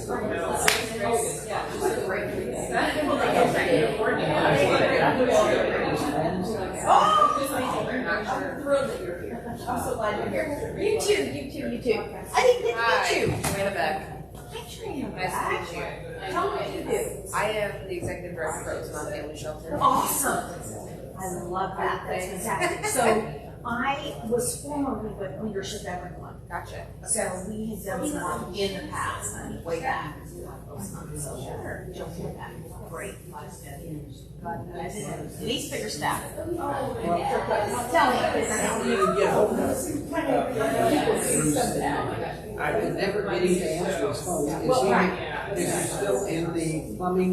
I'm thrilled that you're here. I'm so glad you're here. You too. I didn't get to meet you. Joanna Beck. Nice to meet you. Tell me what you do. I am the executive director of Rosemont Family Shelter. Awesome. I love that. That's fantastic. So I was formerly with Leadership Everyone. Gotcha. So we had done some work in the past, way back. So sure, jump in that. Great. Denise Biggerstaff. Tell me. I could never get him to answer his phone. Is he still in the plumbing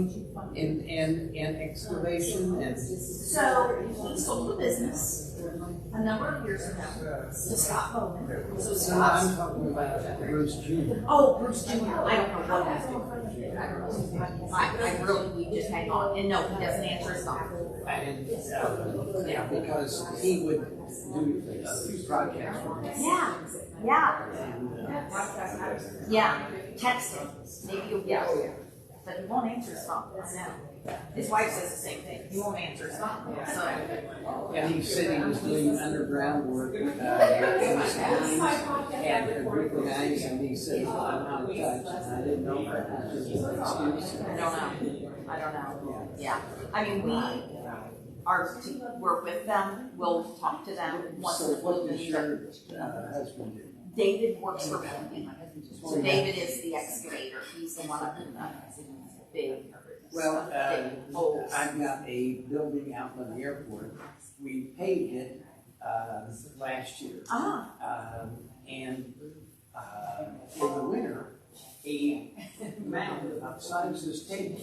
and excavation and? So he sold the business a number of years ago to Scott Bowman. So No, Scott's. I'm talking about Bruce Jr. Oh, Bruce Jr. I don't know what he's doing. I really, we just hang on. And no, he doesn't answer his phone. And, yeah, because he would do a few projects for me. Yeah. Text him. Maybe you'll get it. But he won't answer his phone. No. His wife says the same thing. He won't answer his phone. So. And he said he was doing underground work in the mines and a group of guys, and he said, well, I'm out of touch. And I didn't know if that was just an excuse. I don't know. Yeah. I mean, we are to work with them. We'll talk to them once So a what week. does your husband do? David works for me. So David is the excavator. He's the one up in the big. Well, big holes. I've got a building out by the airport. We paved it last year. And in the winter, a mound outside this table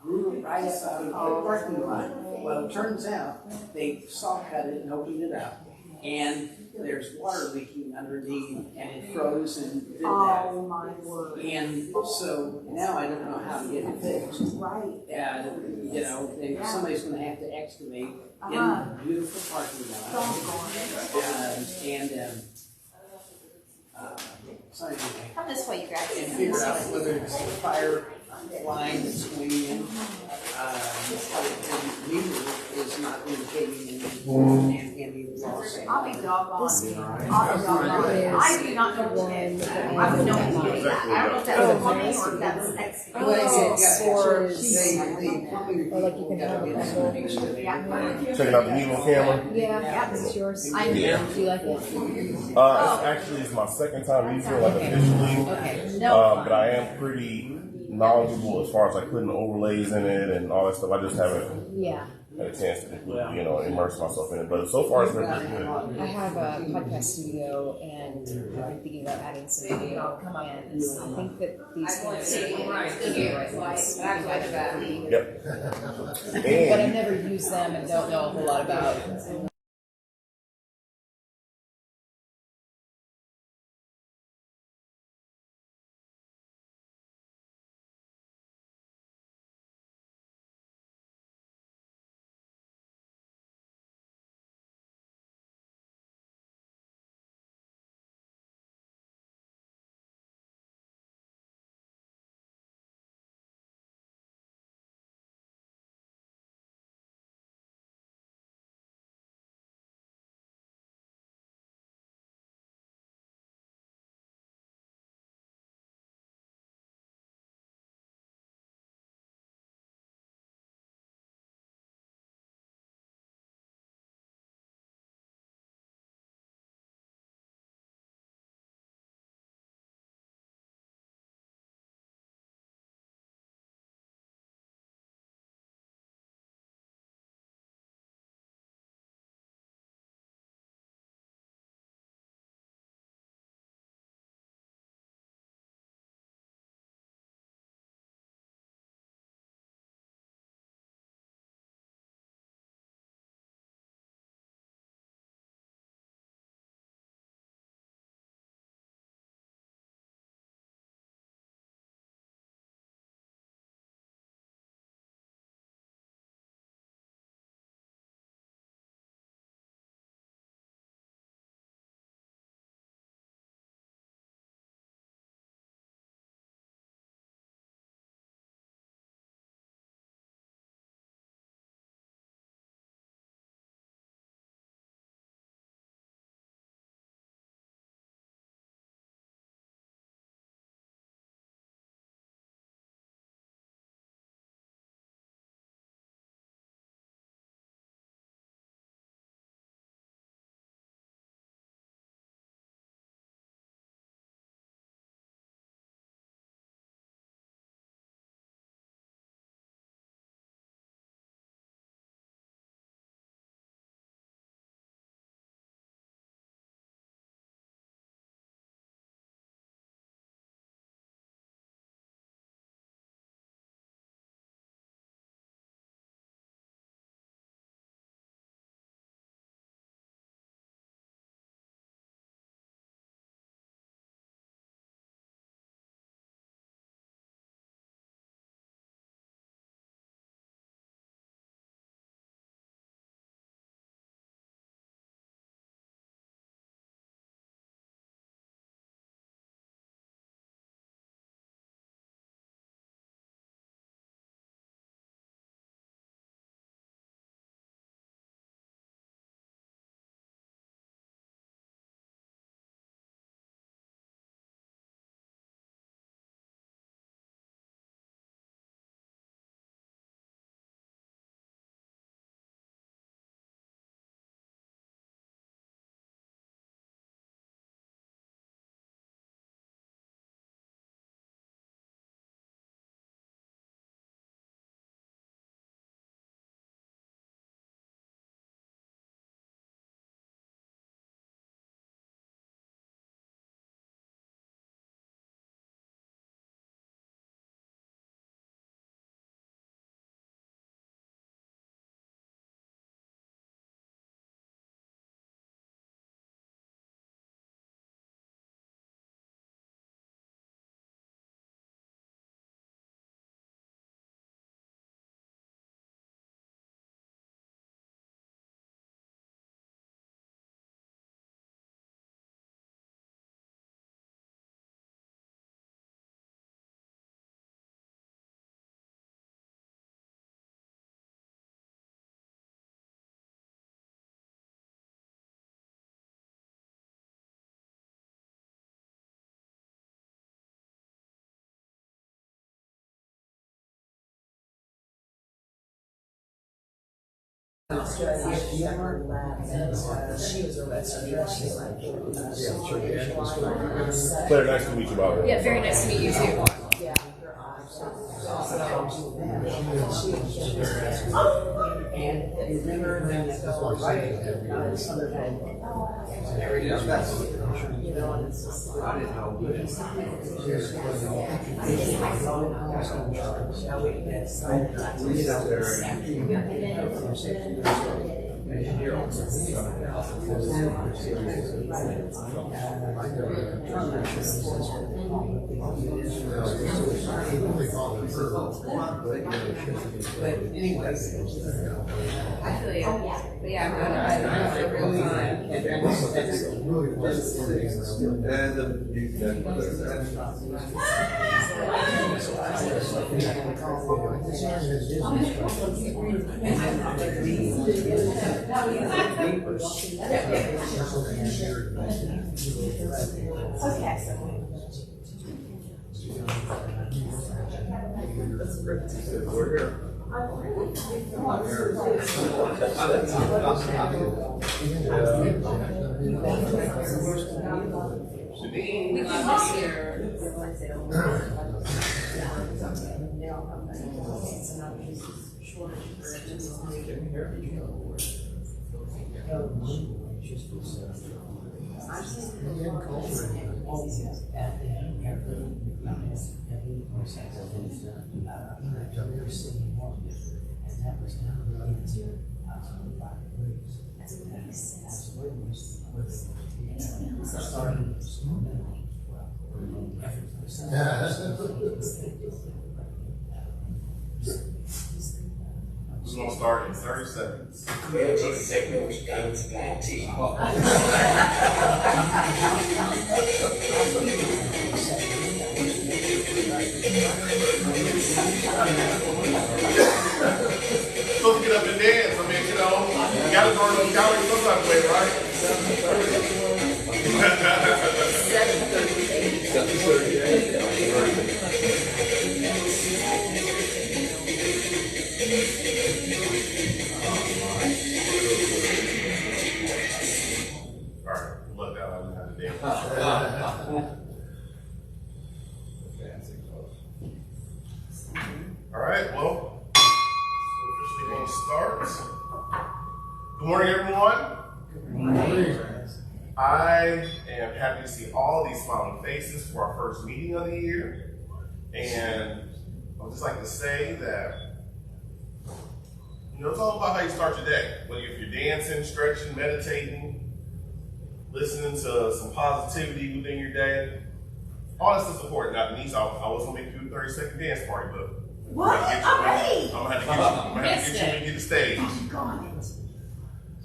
grew right out of the parking lot. Well, it turns out they saw cut it and opened it up, and there's water leaking underneath, and it froze and did that. Oh my word. And so now I don't know how to get it fixed. Right. You know, and somebody's going to have to excavate in a beautiful parking lot. So anyway, Come this way, you guys. and figure out whether it's the fire line that's going in. The meter is not indicating any loss. I'll be doggone. I do not know what it is. I would know what it is. I don't know if that's plumbing or if that's excavating. What is it for? The plumbing Like you can gotta have get it. some excavated. Yeah. Checking out the new camera. Yeah, this is yours. I do. Yeah. Do you like it? It's my second time using it, like officially. Okay. But I am pretty knowledgeable as far as like putting overlays in it and all that stuff. I just haven't Yeah. had a chance to completely, immerse myself in it. But so far, it's been pretty good. I have a podcast studio and I've been thinking about adding some video. And I think that these things are Yep. but I've never used them and don't know a whole lot about Australia, she was arrested. Claire, nice to meet you, by the way. Yeah, very nice to meet you too. Yeah. But anyways. I feel you. But yeah, I don't feel real fine. We're here. We love this year. We're gonna start in 30 seconds. Creative segment guns guarantee. Supposed to get up and dance. I mean, you know, you gotta burn those calories some type of way, right? Alright, look out, I don't have to dance. Alright, well, officially going to start. Good morning, everyone. Good morning. I am happy to see all these smiling faces for our first meeting of the year. And I would just like to say that, you know, it's all about how you start your day. Whether if you're dancing, stretching, meditating, listening to some positivity within your day, all this is important. Now, Denise, I was gonna make you a 30-second dance party, but What? Already? I'm gonna have to get you to get the stage.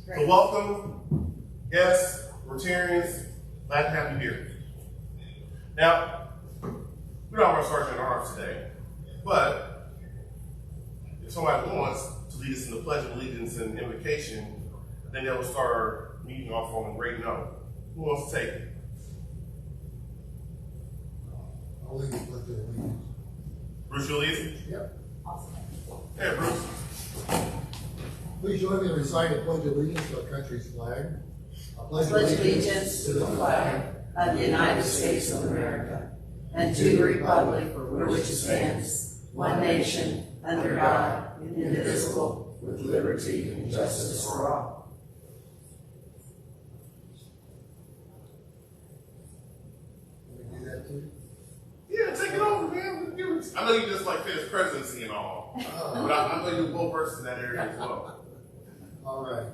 So welcome, guests, Rotarians, glad to have you here. Now, we don't have our Sergeant at Arms today, but if somebody wants to lead us in the Pledge of Allegiance and invocation, then they will start our meeting off on a great note. Who wants to take it? I'll leave it with the allegiance. Bruce, you'll lead it? Yep. Hey, Bruce. Please join me in reciting the Pledge of Allegiance to our country's flag. I pledge allegiance to the flag of the United States of America and to the republic for which it stands, one nation, under God, indivisible, with liberty and justice for all. Can we do that too? Yeah, take it over, man. I know you just like finished presidency and all, but I know you're both versed in that area as well. All right.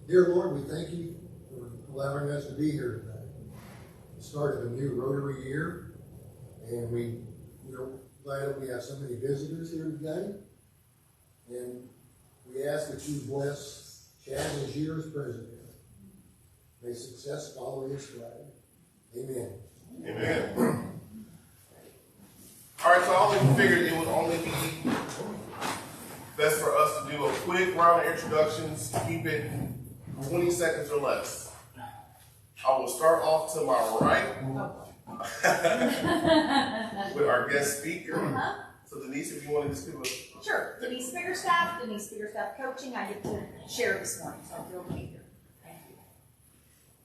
Dear Lord, we thank you for allowing us to be here today. The start of a new Rotary year, and we're glad that we have so many visitors here today. And we ask that you bless Chad this year as president. May success follow his flag. Amen. Amen. All right, so I only figured it would only be best for us to do a quick round of introductions, keep it 20 seconds or less. I will start off to my right with our guest speaker, So Denise, if you want to just give a Sure, Denise Biggerstaff Coaching. I get to share this morning, so I'm thrilled to be here. Thank you.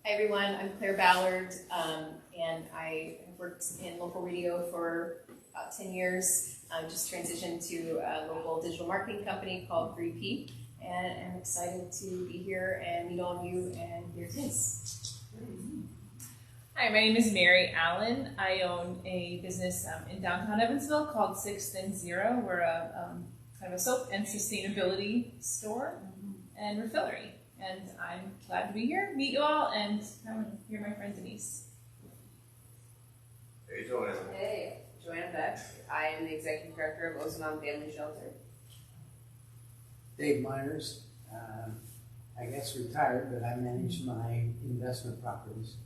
Hi everyone, I'm Claire Ballard, and I have worked in local radio for about 10 years. I just transitioned to a local digital marketing company called 3P, and I'm excited to be here and meet all of you and hear Denise. Hi, my name is Mary Allen. I own a business in downtown Evansville called 6th and 0. We're a kind of a soap and sustainability store and refillery. And I'm glad to be here, meet you all, and hear my friend Denise. Hey, Joanna. Hey, Joanna Beck. I am the Executive Director of Ozanon Family Shelter. Dave Myers, I guess retired, but I manage my investment properties.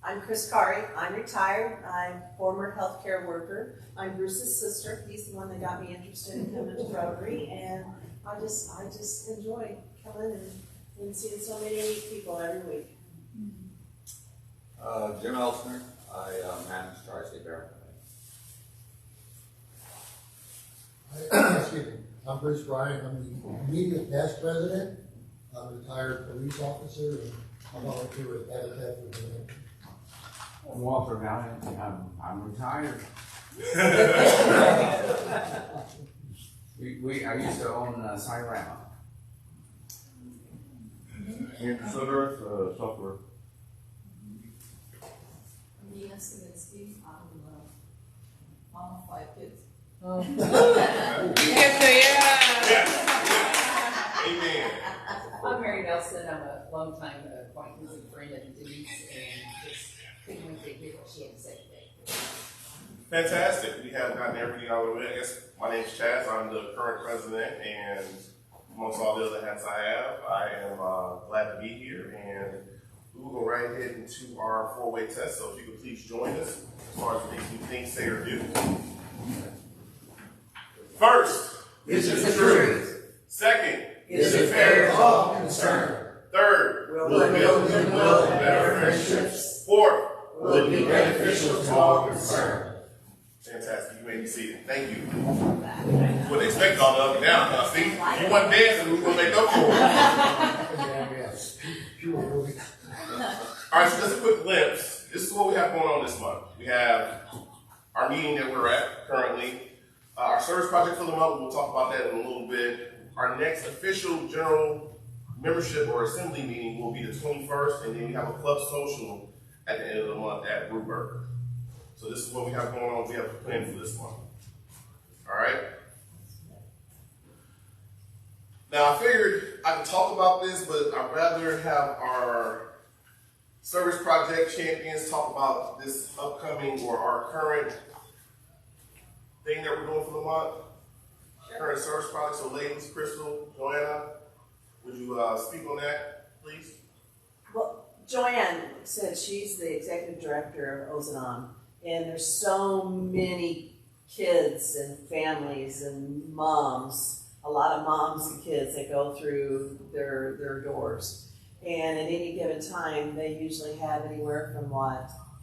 I'm Chris Kari. I'm retired. I'm a former healthcare worker. I'm Bruce's sister. He's the one that got me interested in coming to Rotary, and I just enjoy coming and seeing so many people every week. Jim Elsner. I manage Tri-State Bear. Excuse me. I'm Bruce Bryan. I'm the immediate past president. I'm a retired police officer, and I volunteer with Habitat for Humanity. I'm Walter Valiant. I'm retired. I used to own Cyrama. Andrew Sutter, software. Denise Biggerstaff. I'm mom of 5 kids. Amen. I'm Mary Nelson. I'm a longtime acquaintance and friend of Denise, and just couldn't wait to hear what she had to say today. Fantastic. We have gotten everything out of the way. I guess my name's Chaz. I'm the current president, and amongst all the other hats I am glad to be here. And we will go right ahead into our 4-way test. So if you could please join us as far as the things we think, say, or do. First, Is it the truth? second, Is it fair to all concerned? third, Will it build goodwill and better friendships? fourth. Will it be beneficial to all concerned? Fantastic. You may be seated. Thank you. Wouldn't expect all the up and down. Now, see, you wasn't dancing, we were going to make up for it. Yes. Pure movie. All right, so just a quick glimpse. This is what we have going on this month. We have our meeting that we're at currently. Our service project for the month, we'll talk about that in a little bit. Our next official general membership or assembly meeting will be the 21st, and then we have a club social at the end of the month at Brewburger. So this is what we have going on. We have planned for this month. All right. Now I figured I could talk about this, but I'd rather have our service project champions talk about this upcoming or our current thing that we're doing for the month. Current service project. So ladies, Crystal, Joanna, would you speak on that, please? Well, Joanne said she's the executive director of Ozanon, and there's so many kids and families and moms, a lot of moms and kids that go through their doors. And at any given time, they usually have anywhere from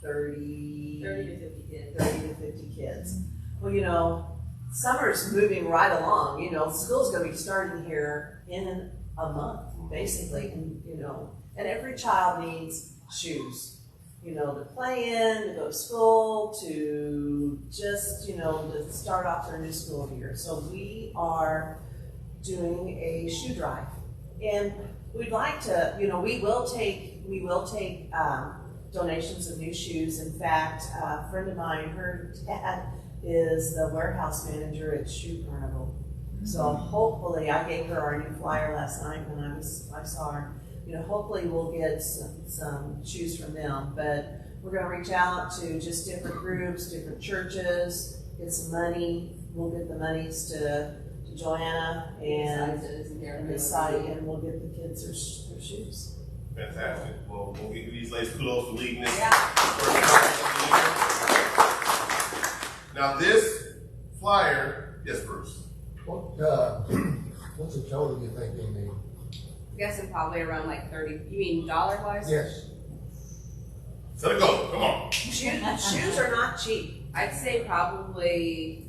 30 to 50 kids. Well, you know, summer's moving right along. You know, school's going to be starting here in a month, basically. And, you know, and every child needs shoes, you know, to play in, to go to school, to just, you know, to start off their new school year. So we are doing a shoe drive. And we'd like to, you know, we will take donations of new shoes. In fact, a friend of mine, her dad is the warehouse manager at Shoe Carnival. So hopefully, I gave her our new flyer last night when I saw her. You know, hopefully we'll get some shoes from them. But we're going to reach out to just different groups, different churches, get some money. We'll get the monies to Joanna and this side, and we'll get the kids their shoes. Fantastic. Well, we'll give these ladies kudos for leading this. Yeah. Now this flyer, yes, Bruce. What's the total you think they need? I'm guessing probably around like 30. You mean dollar-wise? Yes. Set it go. Come on. Shoes are not cheap. I'd say probably,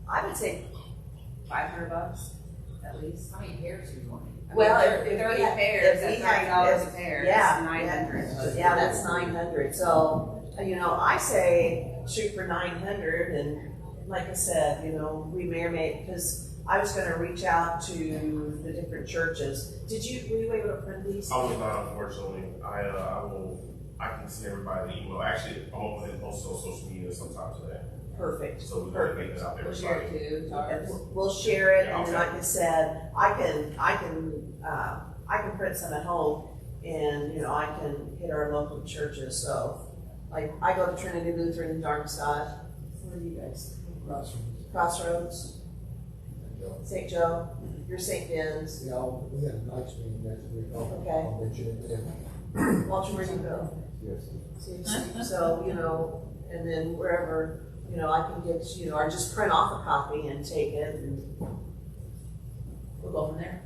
I would say $500 at least. How many pairs are you wanting? I mean, Well, they're if 30 we had- pairs, if we that's had- $30 a if- pair, yeah, that's 900. Yeah, that's 900. So, I say shoot for 900, and like I said, we may or may, because I was going to reach out to the different churches. Were you able to print these? I was not, unfortunately. I can send everybody the email. Actually, I'm going to put it on social media sometime today. Perfect. So we're going to get this out there. We'll share it too. We'll share it, Yeah, and then okay. like I said, I can print some at home, and I can hit our local churches. So, like I go to Trinity Lutheran in Darmstadt. Where are you guys? Crossroads. St. Joe. You're St. Ben's. Yeah, we had a night's meeting next week. Okay. I'll mention it then. Walter, where do you go? Yes. So, and then wherever, I can get, or just print off a copy and take it, and we'll go from there.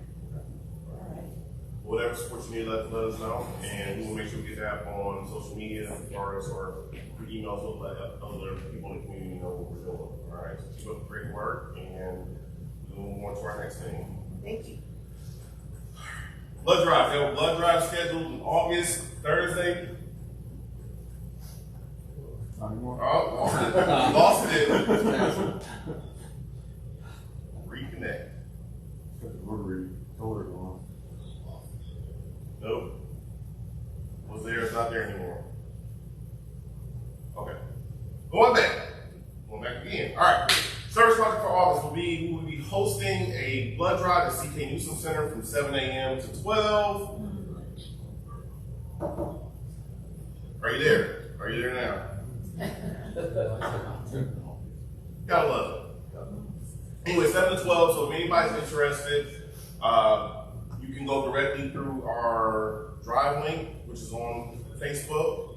All right. Whatever support you need, let us know, and we'll make sure we get that on social media or through emails. We'll let other people in the community know what we're doing. All right, so keep up the great work, and we'll move on to our next thing. Thank you. Blood drive. We have a blood drive scheduled in August, Thursday. Oh, lost it. Reconnect. Rotary on. Nope. Was there, it's not there anymore. Okay. Going back again. All right. Service project for August we will be hosting a blood drive at CK Newsom Center from 7 a.m. to 12. Are you there? Are you there now? Gotta love it. Anyway, 7 to 12, so if anybody's interested, you can go directly through our drive link, which is on Facebook.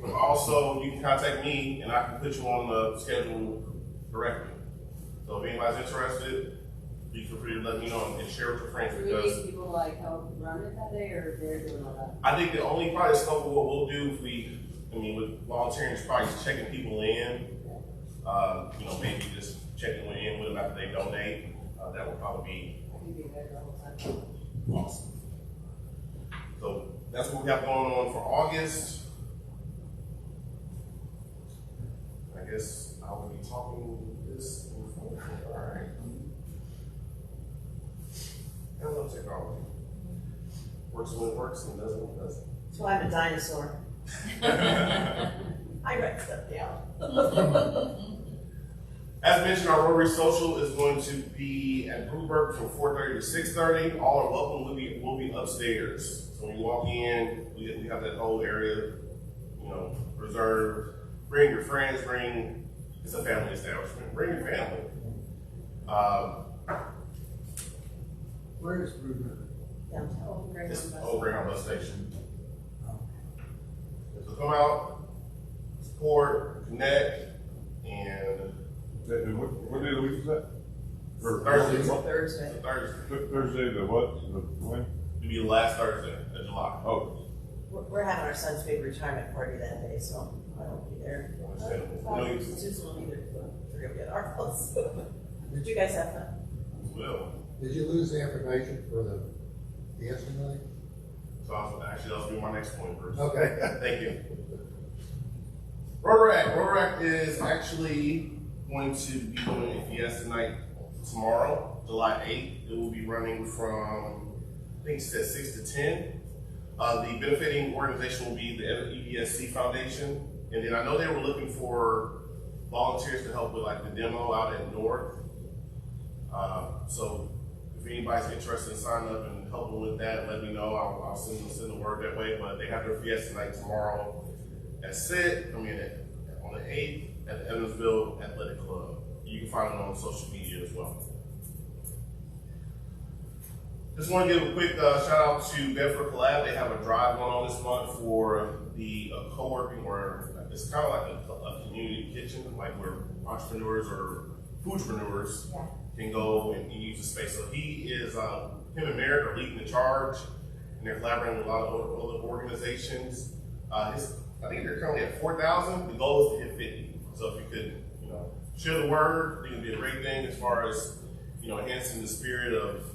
And also, you can contact me, and I can put you on the schedule directly. So if anybody's interested, you feel free to let me know and share with your friends. Do we Because need people like help run it that day, or they're doing all that? I think the only part of scope of what we'll do if with volunteering is probably just checking people in. Maybe just checking in with them after they donate. That would probably You'd be there the whole time. be awesome. So that's what we have going on for August. I guess I will be talking this in the phone. All right. I love technology. Works when it works and doesn't when it doesn't. That's why I'm a dinosaur. I write stuff down. As mentioned, our Rotary Social is going to be at Bluebird from 4:30 to 6:30. All are welcome. We'll be upstairs. So when you walk in, we have that whole area, reserved. Bring your friends. It's a family establishment. Bring your family. Where is Bluebird? Downtown. It's over in our bus station. So come out, support, connect, and What day of the week is that? Thursday. Thursday. Thursday, the what? The when? It'll be the last Thursday of July. Oh. We're having our son's big retirement party that day, so I won't be there. Susan will be there. We're gonna be at our house. Did you guys have fun? Well, Did you lose the information for the dancing night? so that'll be my next point, Bruce. Okay. Thank you. Rotary is actually going to be doing a fiesta night tomorrow, July 8th. It will be running from, I think it says 6 to 10. The benefiting organization will be the EBSC Foundation. And then I know they were looking for volunteers to help with like the demo out at North. So if anybody's interested in signing up and helping with that, let me know. I'll send the word that way. But they have their fiesta night tomorrow at on the 8th at the Evansville Athletic Club. You can find it on social media as well. Just want to give a quick shout out to Bedford Collab. They have a drive going on this month for the co-working, or it's kind of like a community kitchen, like where entrepreneurs or foodpreneurs can go and use the space. So him and Merrick are leading the charge, and they're collaborating with a lot of other organizations. His I think they're currently at 4,000. The goal is to hit 50. So if you could, share the word, I think it'd be a great thing as far as, enhancing the spirit of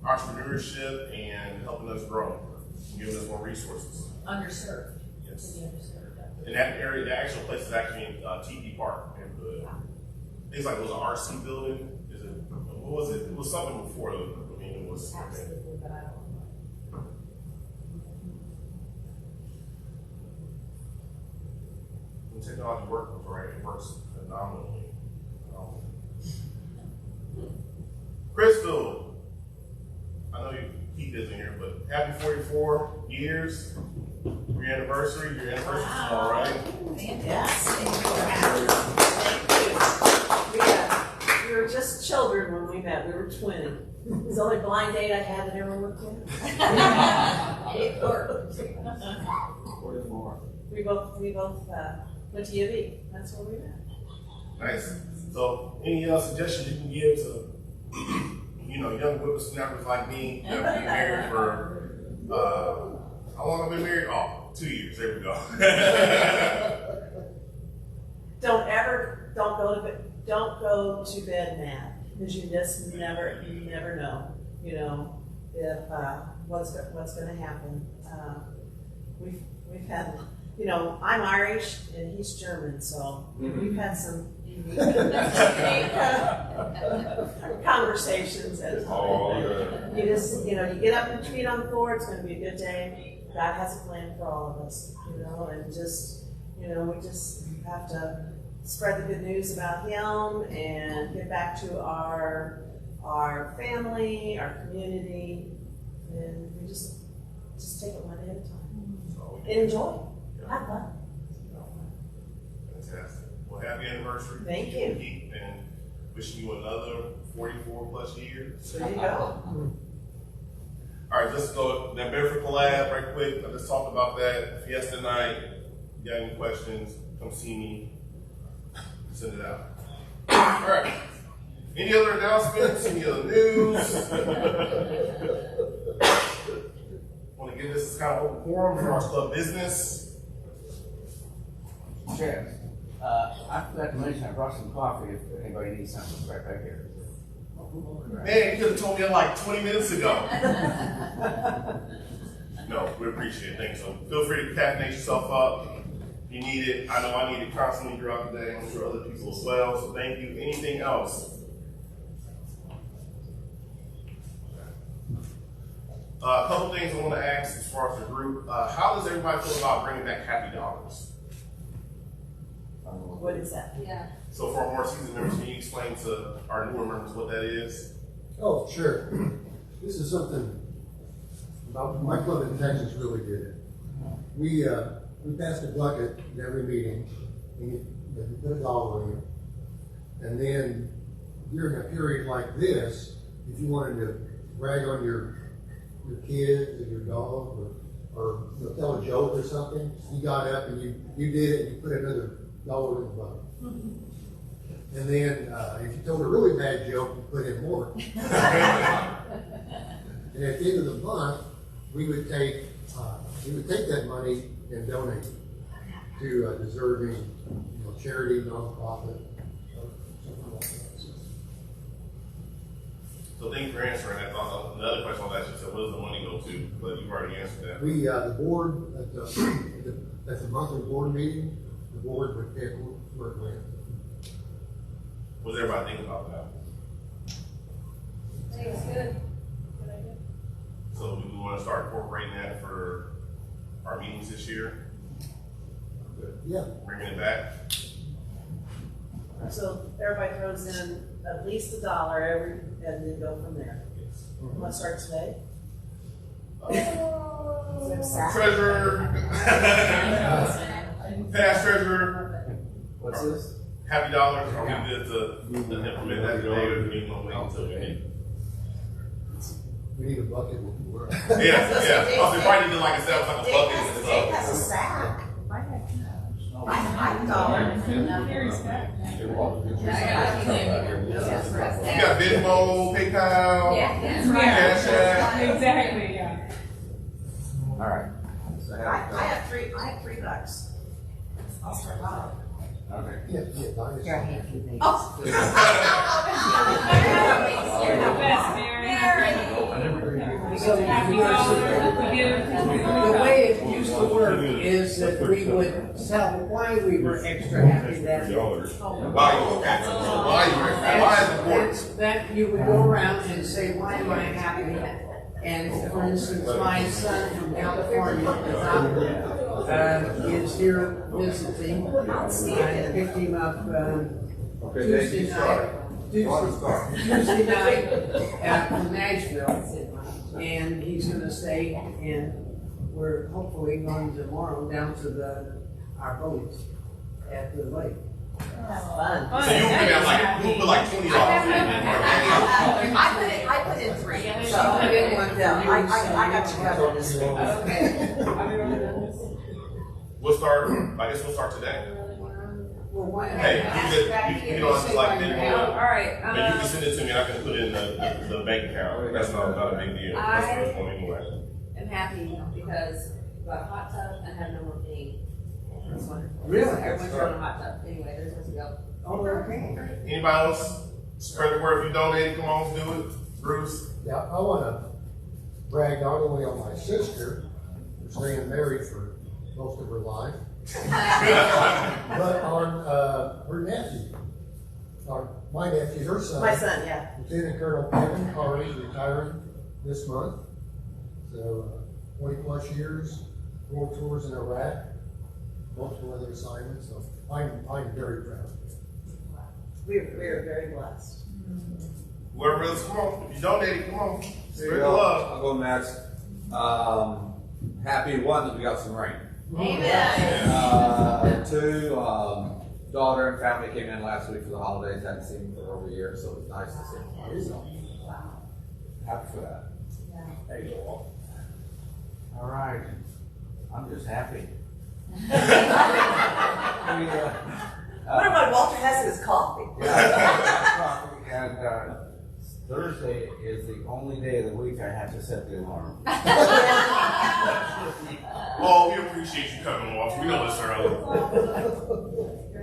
entrepreneurship and helping us grow and giving us more resources. Underserved. Yes. To be underserved. And that area, the actual place is actually in TP Park neighborhood. It's like it was an RC building. What was it? It was something before it was. Absolutely, but I don't know. When technology works right, it works phenomenally. Crystal, I know Keith isn't here, but happy 44 years. Your anniversary tomorrow, right? Yes. We were just children when we met. We were 20. It's the only blind date I had that ever worked in. It worked. 44. We both went to UV. That's where we met. Nice. So, any suggestions you can give to, young whippersnappers like me that have been married for, how long have I been married? Oh, 2 years. There we go. Don't go to bed mad, because you just never know, if what's going to happen. We've had, I'm Irish and he's German, so we've had some unique conversations at times. Oh, yeah. You just, you get up and feet on the floor. It's going to be a good day. God has a plan for all of us, and just, we just have to spread the good news about Him and get back to our family, our community, and we just take it one day at a time and enjoy. Have fun. Fantastic. Well, happy anniversary. Thank you. Keith, and wishing you another 44 plus years. There you go. All right, let's go that Bedford collab right quick. I just talked about that Fiesta night. If you got any questions, come see me. Send it out. All right. Any other announcements? Any other news? Want to give this as kind of open forum for our club business. Chad, I forgot to mention I brought some coffee if anybody needs something right back here. Man, you could have told me that like 20 minutes ago. No, we appreciate it. Thanks. So feel free to caffeinate yourself up. If you need it, I know I need it constantly throughout the day. I'm sure other people as well. So thank you. Anything else? A couple things I want to ask as far as the group. How does everybody feel about bringing back Happy Dollars? What is that? Yeah. So for our more seasoned members, can you explain to our newer members what that is? Oh, sure. This is something my club in Texas really did. We passed a bucket in every meeting, and you put $1 in it. And then during a period like this, if you wanted to brag on your kids or your dog or tell a joke or something, you got up and you did it and you put another $1 in the bucket. And then if you told a really bad joke, you put in more. And at the end of the month, we would take that money and donate it to deserving, charity, nonprofit, something like that. So thank you for answering that. The other question I was asking, so what does the money go to? But you've already answered that. We, the board, at the monthly board meeting, the board would pick where it went. What does everybody think about that? I think it's good. Good idea. So do we want to start incorporating that for our meetings this year? Yeah. Bringing it back? So everybody throws in at least $1 and then go from there. Yes. Want to start today? Treasurer. Past treasurer. What's this? Happy Dollars. Are we good to implement that today, or do we want to wait until we need? We need a bucket. Yeah. Also, probably need like a bucket and Take stuff. us a sack. $1. You got Venmo, PayPal, Cash App. Exactly, yeah. All right. So I have $3 have three ducks. I'll start out. Okay. Yeah, nice. Here, I have two things. Oh. You're the best, Mary. So the way it used to work is that we would tell why we were extra happy that day. Why is important? That you would go around and say, why am I happy? And for instance, my son from California is here visiting. I picked him up Tuesday night from Nashville, and he's going to stay. And we're hopefully going tomorrow down to our boats at the lake. Fun. So you put like $20. I put in three. So I didn't want that. I got you covered this week. We'll start, I guess we'll start today. Well, why? Hey, you don't have to like it anymore. All right. But you can send it to me and I can put it in the bank account. That's not a big deal. That's the first one anyway. I'm happy because we got a hot tub and have no more pain. That's wonderful. Really? Everyone's throwing a hot tub. Anyway, there's supposed to go. Oh, okay. Anybody else? Spread the word if you donated. Come on, do it. Bruce. Yeah, I wanna brag not only on my sister, who's staying married for most of her life, but on, her nephew. My nephew, her son. My son, yeah. Lieutenant Colonel Kevin Carney is retiring this month. So, 20+ years, world tours in Iraq, multiple other assignments, so I'm very proud. We're very blessed. Whoever else, come on. If you donated, come on. There Spread you the go. love. I'll go next. Happy one that we got some rain. Amen. Two, daughter and family came in last week for the holidays. Hadn't seen them for over a year, so it was nice to see them. So, happy for that. There you go. All right. I'm just happy. What about Walter has his coffee? And Thursday is the only day of the week I have to set the alarm. Oh, we appreciate you coming, Walter. We know this early.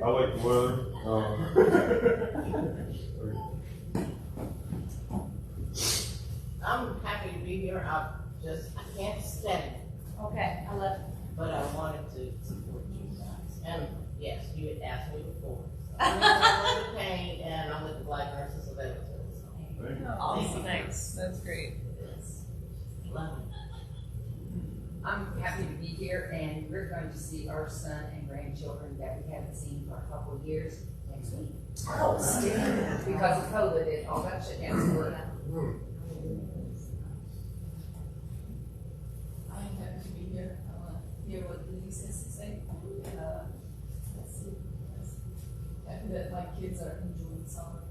I like the weather. I'm happy to be here. I can't stand it, Okay, I love it. but I wanted to support you guys. And yes, you had asked me before. So I'm with the pain, and I'm with the Black Nurses of Evansville. Awesome. Nice. That's great. Love it. I'm happy to be here, and we're going to see our son and grandchildren that we haven't seen for a couple of years next week. Outstanding. Because of COVID and all that shit has to work. I'm happy to be here. I want to hear what Denise has to say. Let's see. Happy that my kids are enjoying summer.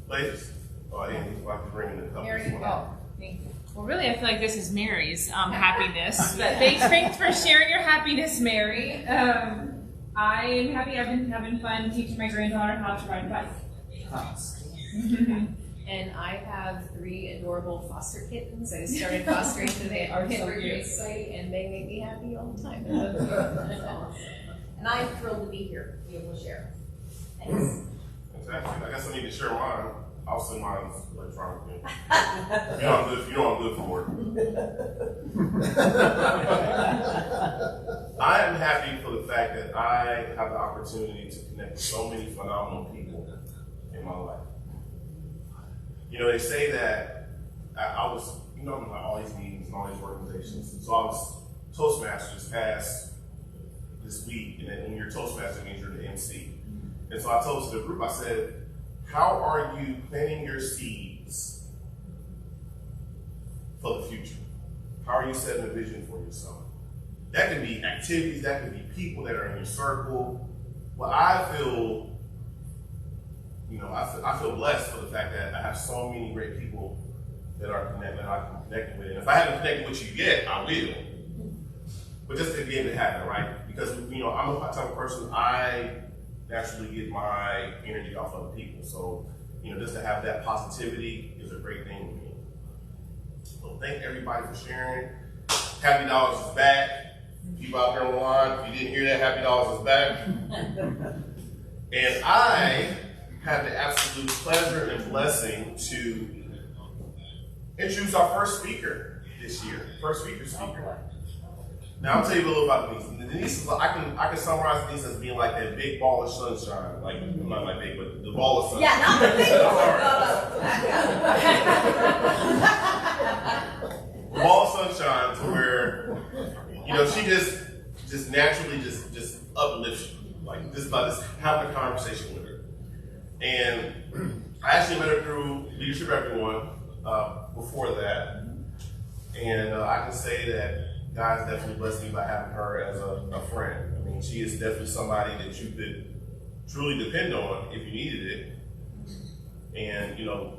Ladies. Oh, I didn't like to bring in the cup. Mary, oh, thank you. Well, really, I feel like this is Mary's happiness. But thanks for sharing your happiness, Mary. I am happy. I've been having fun teaching my granddaughter how to ride a bike. And I have 3 adorable foster kittens. I just started fostering today at our Henry site, and they make me happy all the time. And I'm thrilled to be here to be able to share. Thanks. Fantastic. I guess I need to share mine. I'll send mine electronically. You know I'm good for it. I am happy for the fact that I have the opportunity to connect with so many phenomenal people in my life. You know, they say that I was, I'm in all these meetings and all these organizations. So I was Toastmasters past this week, and then when you're Toastmaster, it means you're the MC. And so I told the group, I said, how are you planting your seeds for the future? How are you setting a vision for yourself? That can be activities, that can be people that are in your circle. Well, I feel blessed for the fact that I have so many great people that I'm connecting with. And if I haven't connected with you yet, I will. But just to be able to happen, right? Because I'm a type of person, I naturally get my energy off other people. So, just to have that positivity is a great thing with me. So thank everybody for sharing. Happy Dollars is back. People out there on the line, if you didn't hear that, Happy Dollars is back. And I had the absolute pleasure and blessing to introduce our first speaker this year. First speaker. Now I'll tell you a little about Denise. Denise is, I can summarize Denise as being like that big ball of sunshine. Like, not like big, but the ball of sunshine. Yeah, not the big one. The ball of sunshine to where, you know, she just naturally just uplifts you. Like, just by just having a conversation with her. And I actually met her through Leadership Everyone before that. And I can say that God's definitely blessed me by having her as a friend. I mean, she is definitely somebody that you could truly depend on if you needed it. And, you know,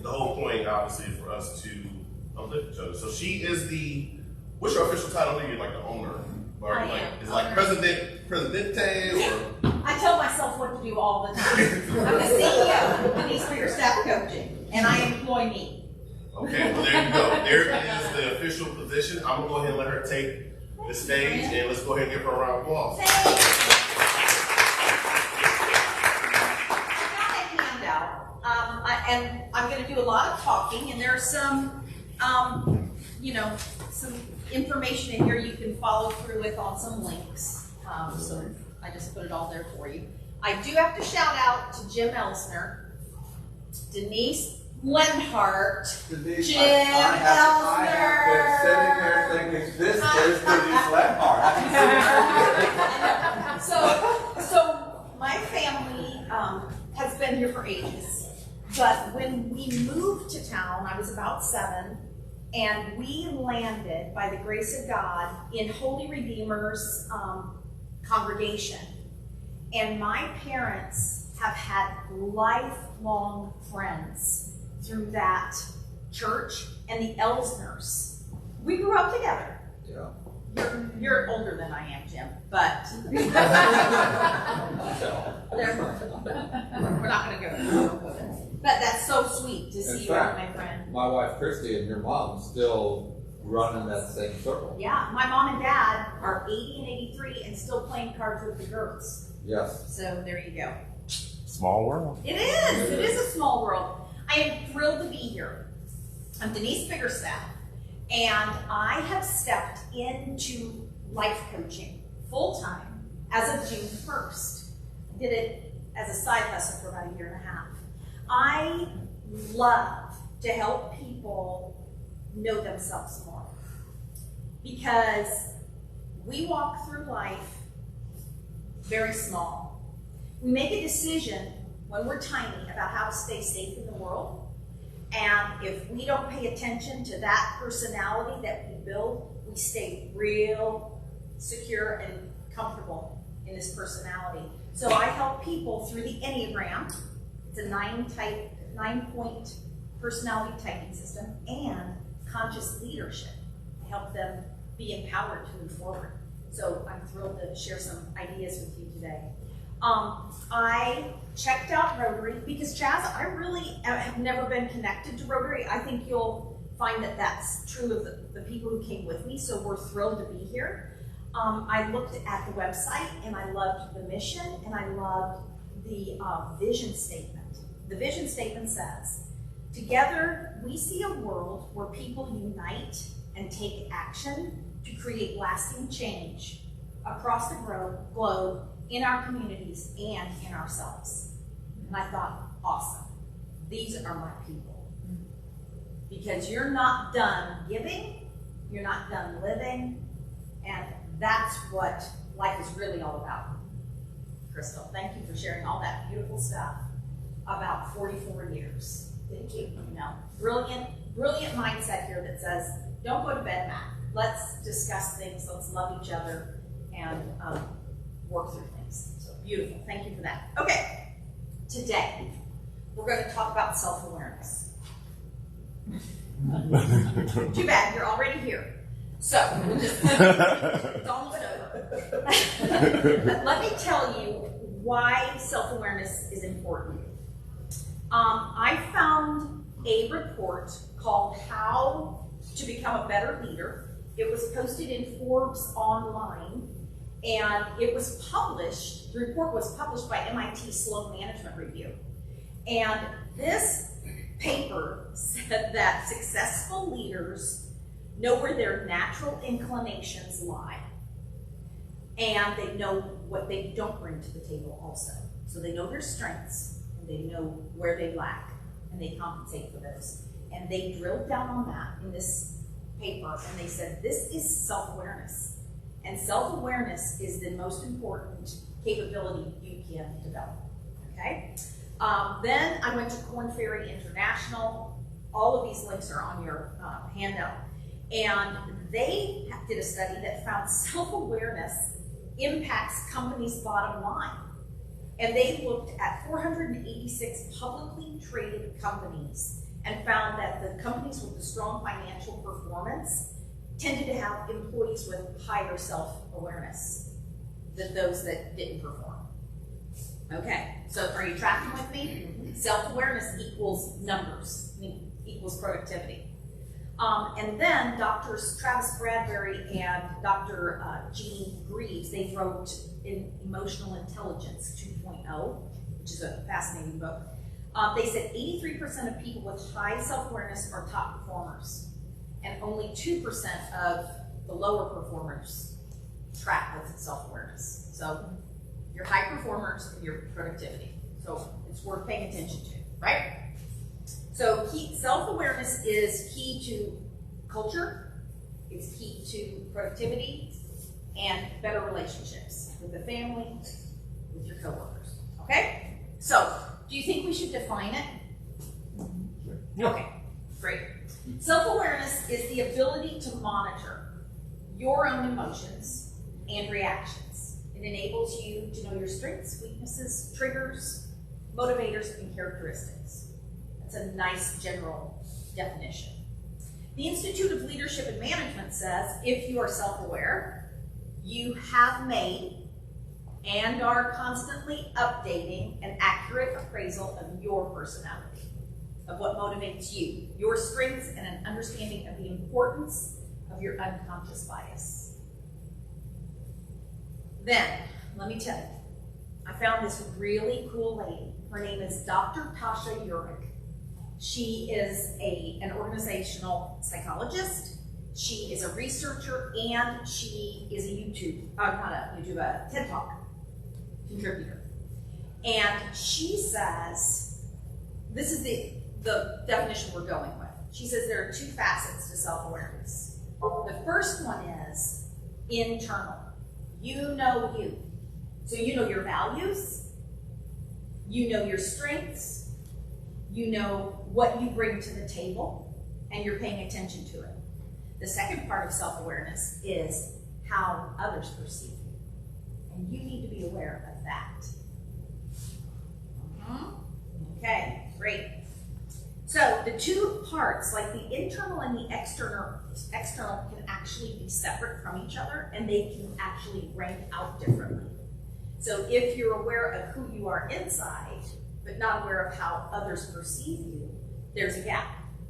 the whole point, obviously, is for us to uplift each other. So she is what's your official title? You're like the owner. Or I like, am. is it like Presidente, or? I tell myself what to do all the time. I'm the CEO of Denise Biggerstaff Coaching, and I employ me. Okay, well there you go. There is the official position. I'm gonna go ahead and let her take the stage, and let's go ahead and give her a round of applause. I got a handout, and I'm going to do a lot of talking, and there's some, some information in here you can follow through with on some links. So I just put it all there for you. I do have to shout out to Jim Elsner, Denise Lenhart, Denise, Jim I have been sitting here thinking, this is Denise Lenhart. So my family has been here for ages, but when we moved to town, I was about 7, and we landed, by the grace of God, in Holy Redeemer's congregation. And my parents have had lifelong friends through that church and the Elsners. We grew up together. Yeah. You're older than I am, Jim, but we're not going to go there. But that's so sweet to see you, my friend. My wife Christy and your mom still running that same circle. Yeah, my mom and dad are 80 and 83 and still playing cards with the girls. Yes. So there you go. Small world. It is. It is a small world. I am thrilled to be here. I'm Denise Biggerstaff, and I have stepped into life coaching full-time as of June 1st. I did it as a side hustle for about 1.5 years. I love to help people know themselves more, because we walk through life very small. We make a decision when we're tiny about how to stay safe in the world. And if we don't pay attention to that personality that we build, we stay real secure and comfortable in this personality. So I help people through the Enneagram. It's a 9-point personality typing system, and conscious leadership. I help them be empowered to move forward. So I'm thrilled to share some ideas with you today. I checked out Rotary because, Chaz, I really have never been connected to Rotary. I think you'll find that that's true of the people who came with me, so we're thrilled to be here. I looked at the website, and I loved the mission, and I loved the vision statement. The vision statement says, together we see a world where people unite and take action to create lasting change across the globe, in our communities, and in ourselves. And I thought, awesome. These are my people. Because you're not done giving, you're not done living, and that's what life is really all about. Crystal, thank you for sharing all that beautiful stuff about 44 years. Thank you. You know, brilliant mindset here that says, don't go to bed, Matt. Let's discuss things, let's love each other, and work through things. So beautiful, thank you for that. Okay, today we're going to talk about self-awareness. Too bad, you're already here. So, we'll just don't it over. Let me tell you why self-awareness is important. I found a report called How to become a better leader. It was posted in Forbes online, and it was published, the report was published by MIT Sloan Management Review. And this paper said that successful leaders know where their natural inclinations lie, and they know what they don't bring to the table also. So they know their strengths, and they know where they lack, and they compensate for those. And they drilled down on that in this paper, and they said this is self-awareness. And self-awareness is the most important capability you can develop, okay? Then I went to Korn Ferry International. All of these links are on your handout. And they did a study that found self-awareness impacts companies' bottom line. And they looked at 486 publicly traded companies and found that the companies with the strong financial performance tended to have employees with higher self-awareness than those that didn't perform. Okay, so are you tracking with me? Self-awareness equals numbers, equals productivity. And then Drs. Travis Bradbury and Dr. Jean Greaves, they wrote in Emotional Intelligence 2.0, which is a fascinating book. They said 83% of people with high self-awareness are top performers, and only 2% of the lower performers track with self-awareness. So you're high performers and your productivity. So it's worth paying attention to, right? So self-awareness is key to culture, it's key to productivity, and better relationships with the family, with your coworkers, okay? So, do you think we should define it? Okay, great. Self-awareness is the ability to monitor your own emotions and reactions. It enables you to know your strengths, weaknesses, triggers, motivators, and characteristics. That's a nice general definition. The Institute of Leadership and Management says if you are self-aware, you have made and are constantly updating an accurate appraisal of your personality, of what motivates you, your strengths, and an understanding of the importance of your unconscious bias. Then, let me tell you, I found this really cool lady. Her name is Dr. Tasha Eurich. She is an organizational psychologist. She is a researcher, and she is a TED Talk contributor. And she says, this is the definition we're going with. She says there are two facets to self-awareness. The first one is internal. You know you. So you know your values, you know your strengths, you know what you bring to the table, and you're paying attention to it. The second part of self-awareness is how others perceive you. And you need to be aware of that. Okay, great. So the two parts, like the internal and the external can actually be separate from each other, and they can actually rank out differently. So if you're aware of who you are inside, but not aware of how others perceive you, there's a gap.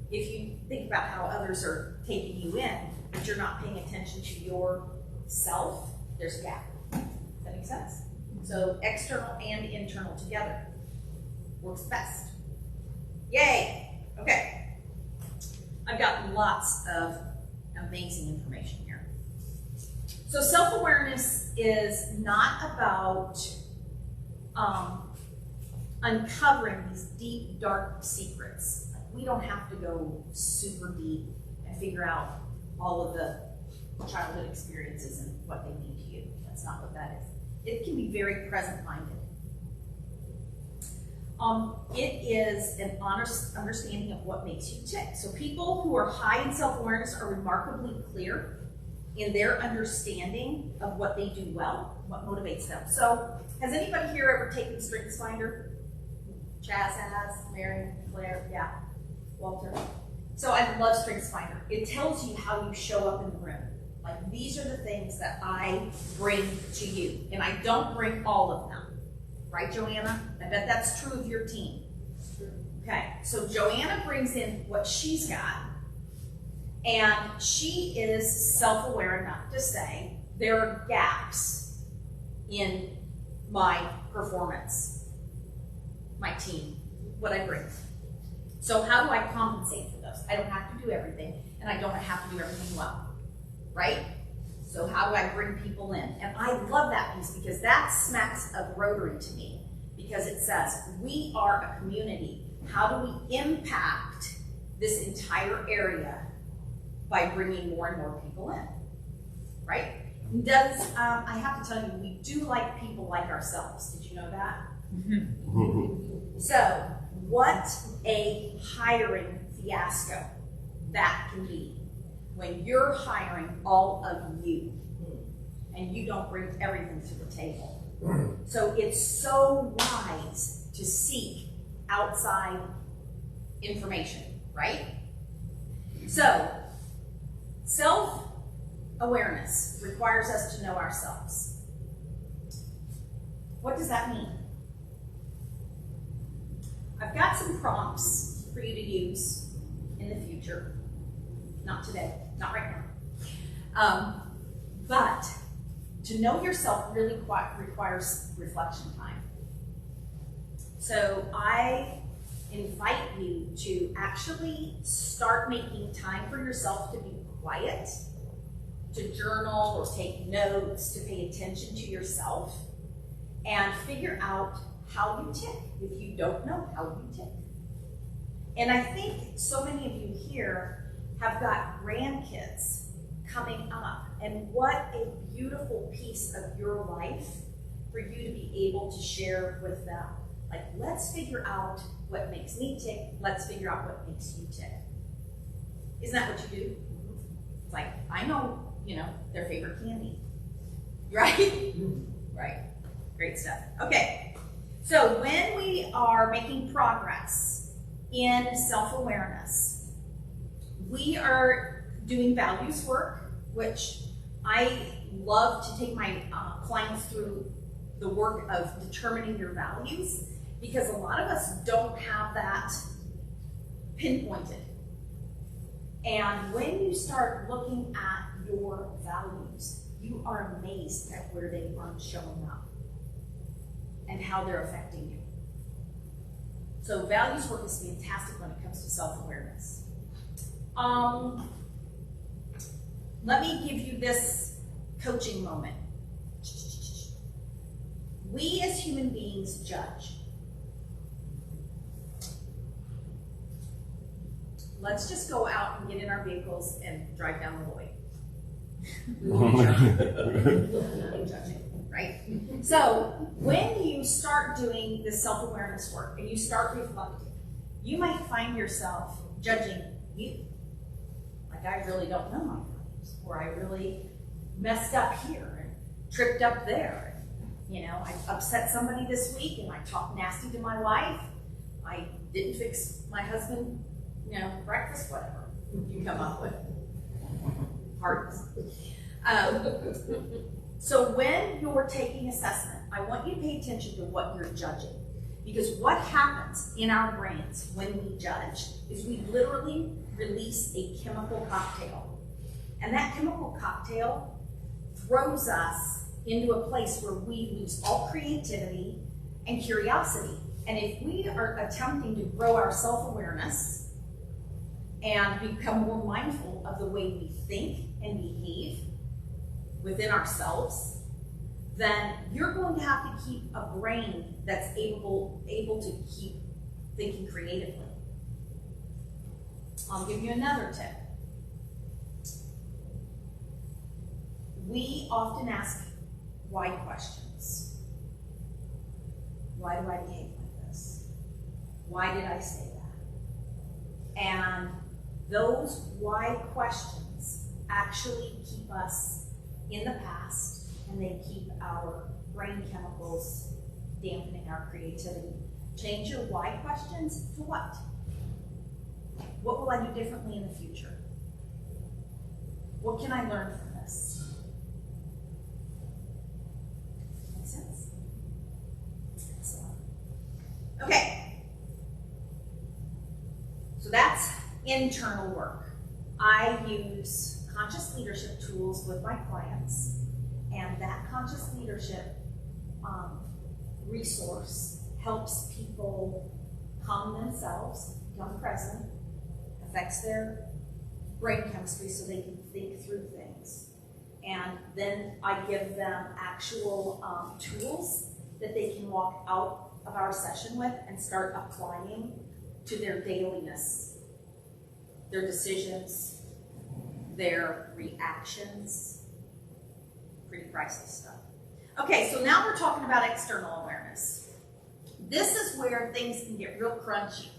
If you think about how others are taking you in, but you're not paying attention to yourself, there's a gap. Does that make sense? So external and internal together works best. Yay! Okay. I've got lots of amazing information here. So self-awareness is not about uncovering these deep, dark secrets. We don't have to go super deep and figure out all of the childhood experiences and what they mean to you. That's not what that is. It can be very present-minded. It is an honest understanding of what makes you tick. So people who are high in self-awareness are remarkably clear in their understanding of what they do well, what motivates them. So has anybody here ever taken StrengthsFinder? Chaz has, Mary, Claire, yeah, Walter. So I love StrengthsFinder. It tells you how you show up in the room. Like, these are the things that I bring to you, and I don't bring all of them. Right, Joanna? I bet that's true of your team. Okay, so Joanna brings in what she's got, And she is self-aware enough to say, there are gaps in my performance, my team, what I bring. So how do I compensate for those? I don't have to do everything, and I don't have to do everything well, right? So how do I bring people in? And I love that piece because that smacks of Rotary to me, because it says, we are a community. How do we impact this entire area by bringing more and more people in, right? I have to tell you, we do like people like ourselves. Did you know that? So, what a hiring fiasco that can be when you're hiring all of you and you don't bring everything to the table. So it's so wise to seek outside information, right? So, self-awareness requires us to know ourselves. What does that mean? I've got some prompts for you to use in the future. Not today, not right now. But to know yourself really requires reflection time. So I invite you to actually start making time for yourself to be quiet, to journal or take notes, to pay attention to yourself, and figure out how you tick if you don't know how you tick. And I think so many of you here have got grandkids coming up, and what a beautiful piece of your life for you to be able to share with them. Like, let's figure out what makes me tick, let's figure out what makes you tick. Isn't that what you do? It's like, I know, their favorite candy, right? Right, great stuff. Okay, so when we are making progress in self-awareness, we are doing values work, which I love to take my clients through the work of determining your values, because a lot of us don't have that pinpointed. And when you start looking at your values, you are amazed at where they are showing up and how they're affecting you. So values work is fantastic when it comes to self-awareness. Let me give you this coaching moment. We as human beings judge. Let's just go out and get in our vehicles and drive down the way. Right? So when you start doing this self-awareness work and you start reflecting, you might find yourself judging you. Like, I really don't know my values, or I really messed up here and tripped up there. I upset somebody this week and I talked nasty to my wife. I didn't fix my husband, breakfast, whatever you come up with. Parties. So when you're taking assessment, I want you to pay attention to what you're judging. Because what happens in our brains when we judge is we literally release a chemical cocktail. And that chemical cocktail throws us into a place where we lose all creativity and curiosity. And if we are attempting to grow our self-awareness and become more mindful of the way we think and behave within ourselves, then you're going to have to keep a brain that's able to keep thinking creatively. I'll give you another tip. We often ask why questions. Why do I behave like this? Why did I say that? And those why questions actually keep us in the past, and they keep our brain chemicals dampening our creativity. Change your why questions to what? What will I do differently in the future? What can I learn from this? Make sense? Excellent. Okay. So that's internal work. I use conscious leadership tools with my clients, and that conscious leadership resource helps people calm themselves, become present, affects their brain chemistry so they can think through things. And then I give them actual tools that they can walk out of our session with and start applying to their dailiness, their decisions, their reactions. Pretty priceless stuff. Okay, so now we're talking about external awareness. This is where things can get real crunchy.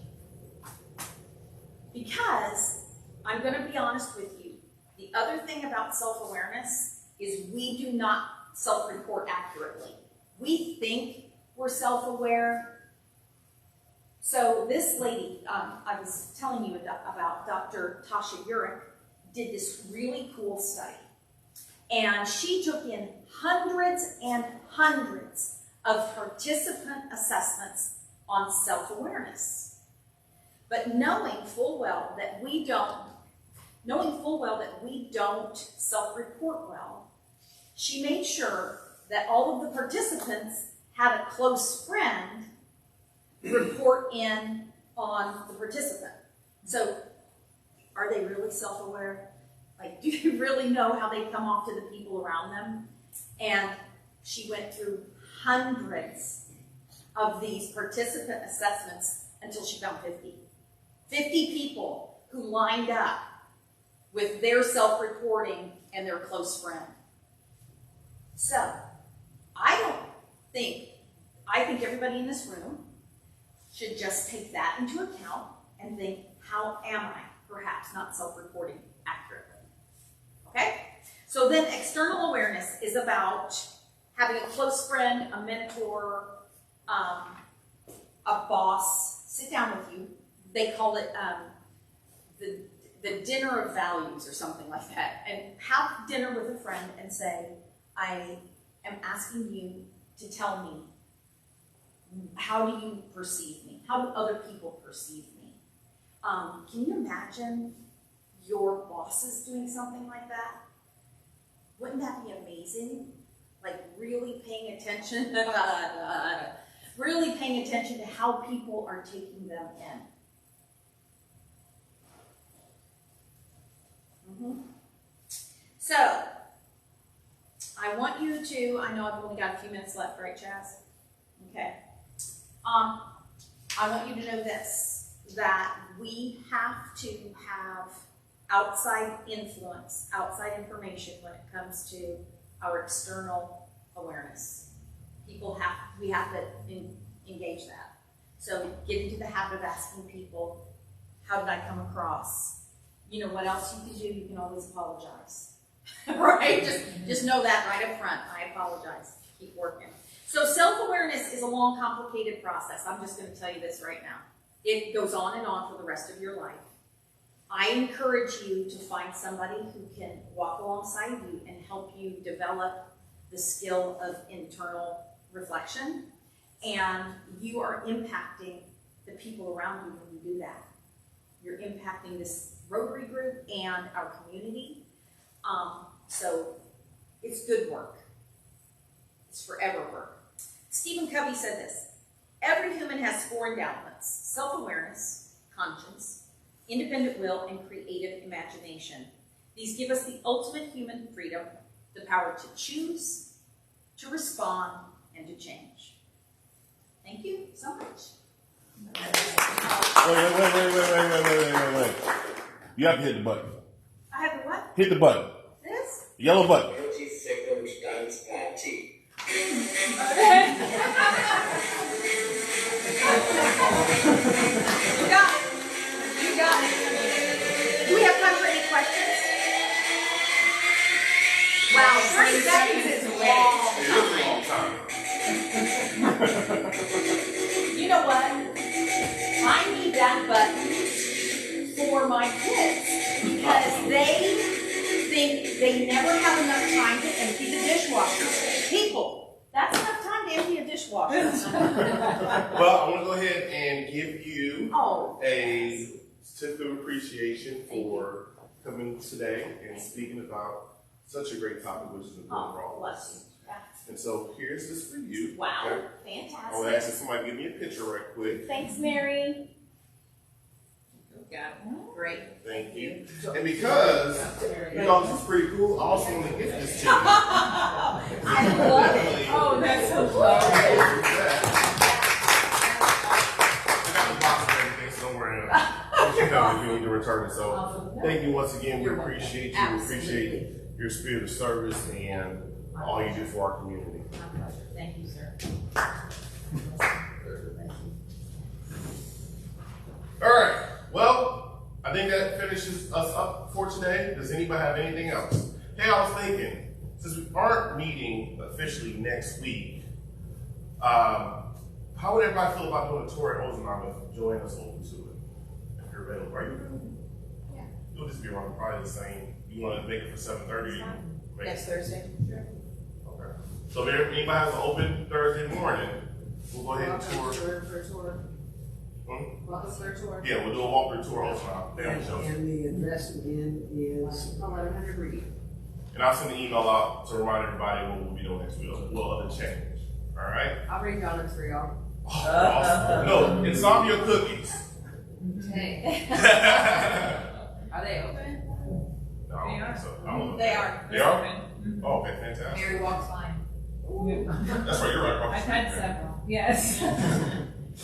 Because, I'm going to be honest with you, the other thing about self-awareness is we do not self-report accurately. We think we're self-aware. So this lady, I was telling you about Dr. Tasha Urich, did this really cool study. And she took in hundreds and hundreds of participant assessments on self-awareness. But knowing full well that we don't self-report well, she made sure that all of the participants had a close friend report in on the participant. So, are they really self-aware? Like, do you really know how they come off to the people around them? And she went through hundreds of these participant assessments until she found 50. 50 people who lined up with their self-reporting and their close friend. So, I think everybody in this room should just take that into account and think, how am I perhaps not self-reporting accurately? Okay? So then external awareness is about having a close friend, a mentor, a boss sit down with you. They call it the dinner of values or something like that. And have dinner with a friend and say, I am asking you to tell me, how do you perceive me? How do other people perceive me? Can you imagine your bosses doing something like that? Wouldn't that be amazing? Like really paying attention, really paying attention to how people are taking them in. So, I want you to, I know I've only got a few minutes left, right, Chaz? Okay. I want you to know this, that we have to have outside influence, outside information when it comes to our external awareness. We have to engage that. So get into the habit of asking people, how did I come across? You know what else you can do? You can always apologize. Right? Just know that right up front. I apologize. Keep working. So self-awareness is a long, complicated process. I'm just going to tell you this right now. It goes on and on for the rest of your life. I encourage you to find somebody who can walk alongside you and help you develop the skill of internal reflection. And you are impacting the people around you when you do that. You're impacting this Rotary group and our community. So it's good work. It's forever work. Stephen Covey said this: every human has 4 endowments: self-awareness, conscience, independent will, and creative imagination. These give us the ultimate human freedom, the power to choose, to respond, and to change. Thank you so much. Wait. You have to hit the button. I have the what? Hit the button. This? The yellow button. 30 seconds dance party. You got it. Do we have time for any questions? Wow, 30 seconds is a long time. You know what? I need that button for my kids because they think they never have enough time to empty the dishwasher. People, that's enough time to empty a dishwasher. Well, I want to go ahead and give you a certificate of appreciation for coming today and speaking about such a great topic, which is important for all of us. And so here's this for you. Wow, Okay? fantastic. I'll ask if somebody give me a picture right quick. Thanks, Mary. Got it. Great. Thank you. And because you thought this was pretty cool, I also want to gift this to you. I love it. Oh, that's so cool. I got the box and everything somewhere else. You know if you need to return it. So thank you once again. We appreciate you. We appreciate your spirit of service and all you do for our community. Thank you, sir. All right. Well, I think that finishes us up for today. Does anybody have anything else? Hey, I was thinking, since we aren't meeting officially next week, how would everybody feel about doing a tour at Ozark if Joanne is open to it? If you're available. Are you available? Yeah. You'll just be around probably the same. You want to make it for 7:30? Next Thursday. Okay. So if anybody has an open Thursday morning, we'll go ahead and tour. Welcome for a tour. Yeah, we'll do a walkthrough tour Ozark. And the address again is 1100 Reed. And I'll send an email out to remind everybody what we'll be doing next week. We'll other change. All right? I'll bring donuts for y'all. Awesome. No, insomnia cookies. Hey. Are they open? No, I don't think so. I don't know. They are. They are? Oh, okay, fantastic. Mary walks fine. That's right, you're right. Across I've the had street. several. Yes.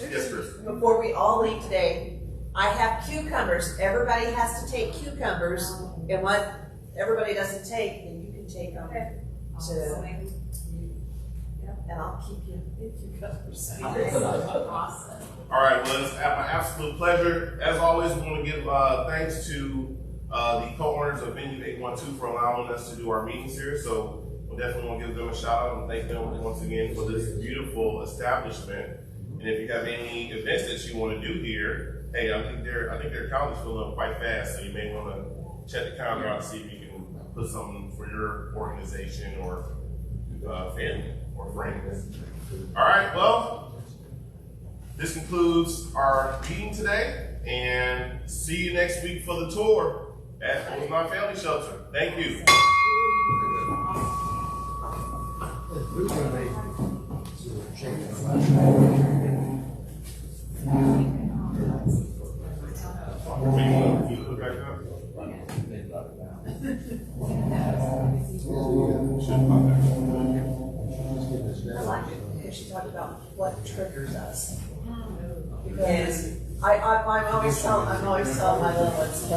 Yes, Chris. Before we all leave today, I have cucumbers. Everybody has to take cucumbers, and what everybody doesn't take, then you can take them to, and I'll keep you cucumbers. Awesome. All right, well, it's my absolute pleasure. As always, we want to give thanks to the co-owners of Venue 812 for allowing us to do our meetings here. So we definitely want to give them a shout out and thank them once again for this beautiful establishment. And if you have any events that you want to do here, hey, I think their calendar's filling up quite fast, so you may want to check the calendar out and see if you can put something for your organization or family or friends. All right, well, this concludes our meeting today, and see you next week for the tour at Ozark Family Shelter. Thank you. I like it because she talked about what triggers us. Because I'm always telling my little ones,